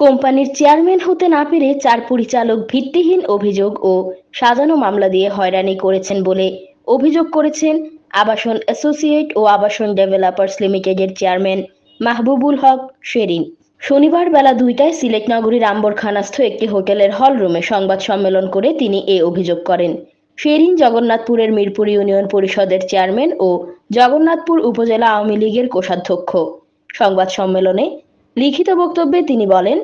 কোম্পানির চেয়ারম্যান হতে না পেরে ৪ পরিচালক ভিত্তিহীন অভিযোগ ও সাজানো মামলা দিয়ে হয়রানি করেছেন বলে অভিযোগ করেছেন আবাসন অ্যাসোসিয়েট ও আবাসন ডেভেলপার্স লিমিটেডের চেয়ারম্যান মাহবুবুল হক শেরিন। শনিবার বেলা ২টায় সিলেট নগরীর আম্বরখানাস্থ একটি হোটেলের হল রুমে সংবাদ সম্মেলন করে তিনি এ অভিযোগ করেন। শেরিন জগন্নাথপুরের মিরপুর ইউনিয়ন পরিষদের চেয়ারম্যান ও জগন্নাথপুর উপজেলা আওয়ামী লীগের কোষাধ্যক্ষ। সংবাদ সম্মেলনে লিখিত বক্তব্যে তিনি বলেন,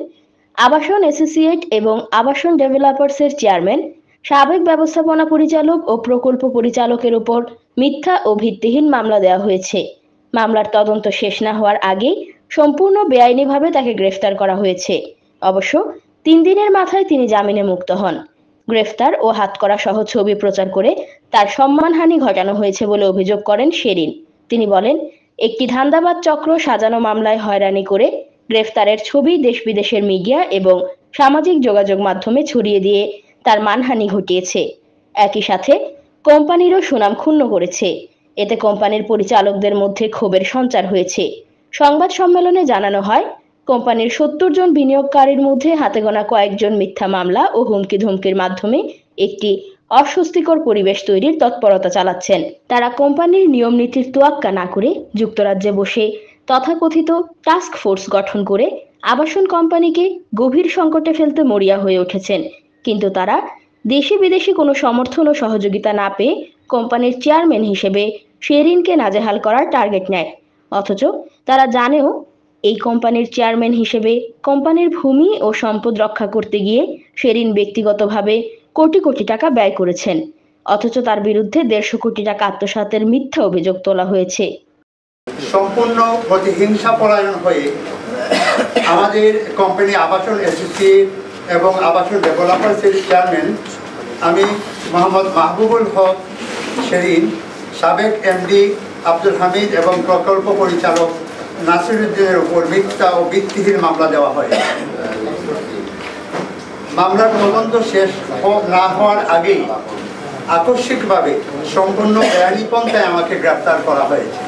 আবাসন অ্যাসোসিয়েট এবং আবাসন ডেভেলপার্সের চেয়ারম্যান, সাবেক ব্যবস্থাপনা পরিচালক ও প্রকল্প পরিচালকের উপর মিথ্যা ও ভিত্তিহীন মামলা দেওয়া হয়েছে। মামলার তদন্ত শেষ না হওয়ার আগেই সম্পূর্ণ বেআইনিভাবে তাকে গ্রেফতার করা হয়েছে। অবশ্য ৩ দিনের মাথায় তিনি জামিনে মুক্ত হন। গ্রেফতার ও হাতকড়া সহ ছবি প্রচার করে তার সম্মানহানি ঘটানো হয়েছে বলে অভিযোগ করেন শেরিন। তিনি বলেন, একটি ধান্দাবাজ চক্র সাজানো মামলায় হয়রানি করে গ্রেফতারের ছবি দেশ বিদেশের মিডিয়া এবং সামাজিক যোগাযোগ মাধ্যমে ছড়িয়ে দিয়ে তার মানহানি ঘটিয়েছে। একই সাথে কোম্পানিরও সুনাম ক্ষুণ্ণ করেছে। এতে কোম্পানির পরিচালকদের মধ্যে ক্ষোভের সঞ্চার হয়েছে। সংবাদ সম্মেলনে জানানো হয়, কোম্পানির ৭০ জন বিনিয়োগকারীর মধ্যে হাতে গোনা কয়েকজন মিথ্যা মামলা ও হুমকি ধমকির মাধ্যমে একটি অস্বস্তিকর পরিবেশ তৈরির তৎপরতা চালাচ্ছেন। তারা কোম্পানির নিয়ম নীতির তোয়াক্কা না করে যুক্তরাজ্যে বসে তথাকথিত টাস্ক ফোর্স গঠন করে আবাসন কোম্পানিকে গভীর সংকটে ফেলতে মরিয়া হয়ে উঠেছেন। কিন্তু তারা দেশি বিদেশি কোনো সমর্থন ও সহযোগিতা না পেয়ে কোম্পানির চেয়ারম্যান হিসেবে শেরিনকে নাজেহাল করার টার্গেট নেয়। অথচ তারা জানেও এই কোম্পানির চেয়ারম্যান হিসেবে কোম্পানির ভূমি ও সম্পদ রক্ষা করতে গিয়ে শেরিন ব্যক্তিগতভাবে কোটি কোটি টাকা ব্যয় করেছেন। অথচ তার বিরুদ্ধে ১৫০ কোটি টাকা আত্মসাতের মিথ্যা অভিযোগ তোলা হয়েছে। সম্পূর্ণ প্রতিহিংসা পরায়ণ হয়ে আমাদের কোম্পানি আবাসন অ্যাসোসিয়েট এবং আবাসন ডেভেলপার্সের চেয়ারম্যান আমি মোহাম্মদ মাহবুবুল হক শেরিন, সাবেক এমডি আব্দুল হামিদ এবং প্রকল্প পরিচালক নাসিরুদ্দিনের উপর মিথ্যা ও ভিত্তিহীন মামলা দেওয়া হয়। মামলার তদন্ত শেষ না হওয়ার আগেই আকস্মিকভাবে সম্পূর্ণ বেআইনি পন্থায় আমাকে গ্রেপ্তার করা হয়েছে।